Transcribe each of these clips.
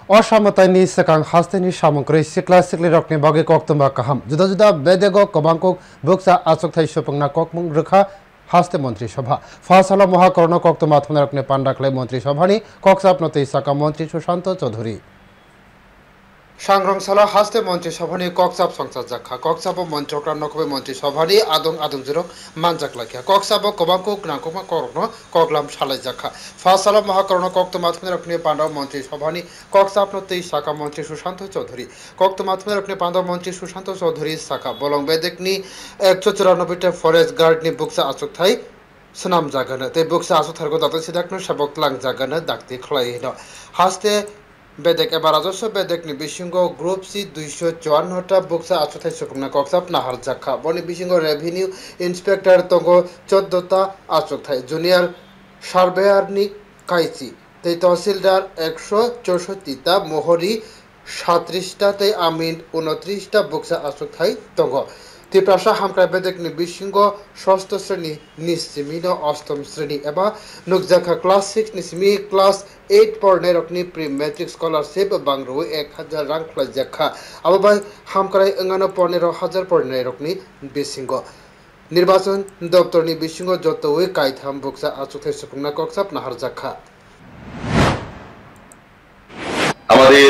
असामतानि सिगां हास्टेनि सामुंख्रै सिख्ला सिख्लिरकनि बागै कक्तुम्बा काहाम जुदा जुदा बेदेगो कबांकुक बुक्सा आचुकथाय सुपुंना ककमुं रोखा हास्ते मन्त्री सभा फासाला महाकर्ण कक्तुम्बा थुनारकनि पान्डाख्लै मन्त्री सभानि कक्सापनतै साका मन्त्री सुशांत चौधरी सांग्रांसाला हास्ते मन्त्री सभानि कक्साप संसद जाखा कक्साप मन्त्रक्रा नखबे मन्त्री सभानि आदं आदं जिरक मानजाक लाखिया कक्साप कबांको ग्रांकुमा कर्ण कगलाम सालाय जाखा फासाला महाकर्ण कक्तमाथुनि रखनि पांडव मन्त्री सभानि कक्सापनतै साका मन्त्री सुशांत चौधरी कक्तमाथुनि रखनि पांडव मन्त्री सुशांत चौधरी साका बलं बेदेकनि 194 फरेस्ट गार्डनि बुक्सा आचुकथाय सुनाम जागोन ते बुक्सा आचुकथारगो दाता सिदाकनो सबक लांग जागोन दाक्ति खलायनो हास्ते बेदेक एबा राजस्व बेदेकनि बिसिंगो ग्रुप सी 254टा बुक्सा आचुथाय सुपुंना कक्साप नाहार जाखा बनि बिसिंगो रेभिनिउ इन्सपेक्टर तंगो 14टा आचुथाय जूनियर सार्वेयारनि काइची ते तहसिलदार 164टा मोहरी 37टा ते आमिन 29टा बुक्सा आचुथाय तंगो तिप्रासा हामक्राय बेदेकनि बिसिंगो षष्ठ श्रेणी निसिमिनो अष्टम श्रेणी एबा नुकजाखा क्लास 6 निसिमि क्लास 8 पढ़ने रखनी प्री मैट्रिक स्कॉलरशिप बांग्रो 1000 रां खलायजाखा आबाबाय हामक्राय अंगानो 15000 पढ़ने रखनी बिसिंगो निर्वाचन दप्तरनि बिसिंगो जतोय कायथाम बुक्सा आचुथाय सुपुंना कक्साप नाहार जाखा আমাদের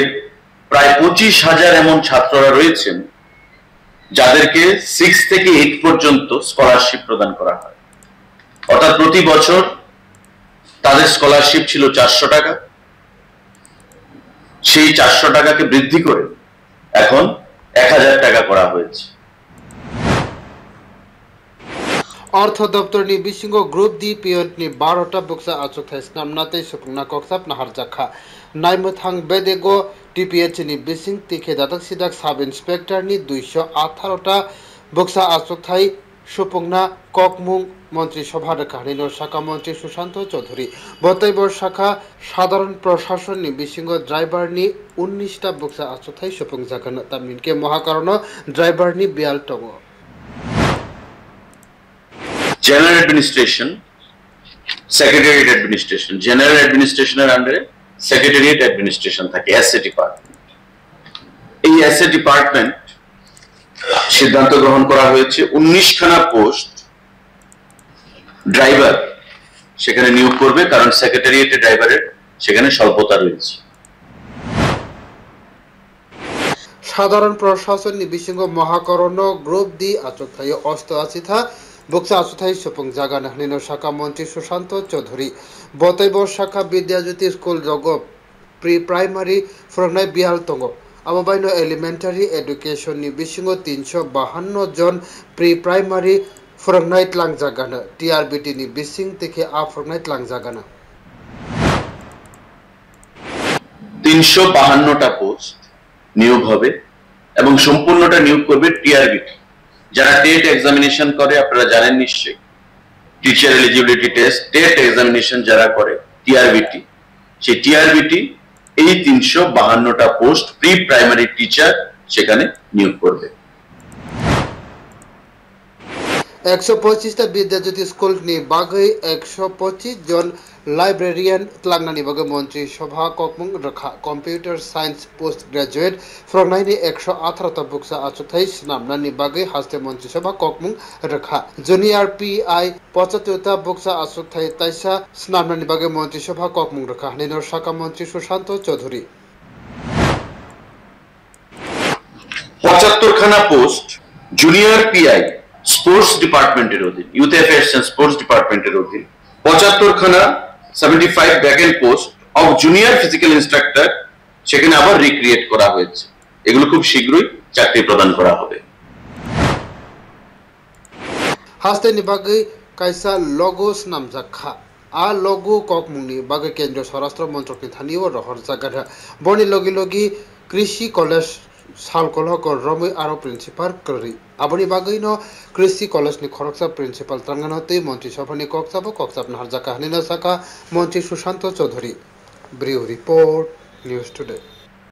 প্রায় 25000 এমন ছাত্ররা রয়েছেন যাদেরকে 6 থেকে 8 পর্যন্ত স্কলারশিপ প্রদান করা হয় অর্থাৎ প্রতি বছর তাদের স্কলারশিপ ছিল 400 টাকা সেই 400 টাকাকে বৃদ্ধি করে এখন 1000 টাকা করা হয়েছে अर्थ दप्तरनि बिसिंगो ग्रुप डी पियन्टनि 12टा बुक्सा आचुथाय स्नामनातै सुपुंना कक्साप नाहार जाखा नायमथां बेदेगो टीपीएचनि बिसिं तिखे दातक सिदाक सब इन्सपेक्टरनि 218टा बुक्सा आचुथाय सुपुंना ककमुं मन्त्री सभा रेखानिनो शाखा मन्त्री सुशांत चौधरी बतैबर शाखा साधारण प्रशासननि बिसिंगो ड्राइभारनि 19टा बुक्सा आचुथाय सुपुं जागोन तामिनके महाकर्ण ड्राइभारनि 42 दङ General Administration, Secretariat Administration, General Administration under Secretariat Administration থাকে Asset Department এই Asset Department সিদ্ধান্ত গ্রহণ করা হয়েছে 19 খানা পোস্ট ড্রাইভার সেখানে নিয়োগ করবে কারণ সেক্রেটারিয়েটে ড্রাইভারের সেখানে স্বল্পতা রয়েছে সাধারণ প্রশাসন বিশিঙ্গ মহাকরণ গ্রুপ ডি আচুথায় 88 থা बुक्सा आचुथाय सुपुं जागान हनिनो शाखा मंत्री सुशांत चौधरी बतैब शाखा विद्याज्योति स्कूल जग प्री प्राइमारी फरनाय बिहाल तंगो आबाबायनो एलिमेंटारी एडुकेशन नि बिसिंगो 352 जन प्री प्राइमारी फरनाय tlang जागान टीआरबीटी नि बिसिंग तेखे आ फरनाय tlang जागान 352টা পোস্ট নিয়োগ হবে এবং সম্পূর্ণটা নিয়োগ করবে টিআরবিটি যারা টেট এক্সামিনেশন করে আপনারা জানেন নিশ্চয়ই teacher eligibility test TET examination যারা করে টিআরবিটি সেই টিআরবিটি এই 352টা পোস্ট প্রি প্রাইমারি টিচার সেখানে নিয়োগ করবে 125টা विद्याज्योति स्कूल नि बागै 125 जन लाइब्रेरियन tlangna बागै मंत्री सभा ककमुं रखा कंप्यूटर साइंस पोस्ट ग्रेजुएट फ्रंगनायनि 118टा बुक्सा आचुथाय स्नामनानि बागै हास्ते मंत्री सभा ककमुं रखा जूनियर पीआई 75टा बुक्सा आचुथाय ताइसा स्नामनानि बागै मंत्री सभा ककमुं रखा हनिनो शाखा मंत्री सुशांत चौधरी 75 খানা পোস্ট জুনিয়র পিআই স্পোর্টস ডিপার্টমেন্টের অধীন ইউথ অ্যাফেয়ার্স এন্ড স্পোর্টস ডিপার্টমেন্টের অধীন 75 খানা 75 vacant post of junior physical instructor সেখানে আবার রিক্রিয়েট করা হয়েছে এগুলো খুব শীঘ্রই চাকরি প্রদান করা হবে হাস্তে নিবাগৈ কাইসা লগোস নামজাখা आ लघु ककमुंनि बागै केंद्रीय स्वराष्ट्र मंत्रकनि थानियो रहर जागार बनि लगी लगी कृषि कॉलेज सालकलहक रमै आरो प्रिंसिपाल करी आबनि बागैनो कृषि कॉलेज नि खरकसा प्रिंसिपाल त्रांगनाते मंत्री सभानि कक्साप नाहार जाका हनिनो साका मंत्री सुशांत चौधरी ब्रिउ रिपोर्ट न्यूज टुडे।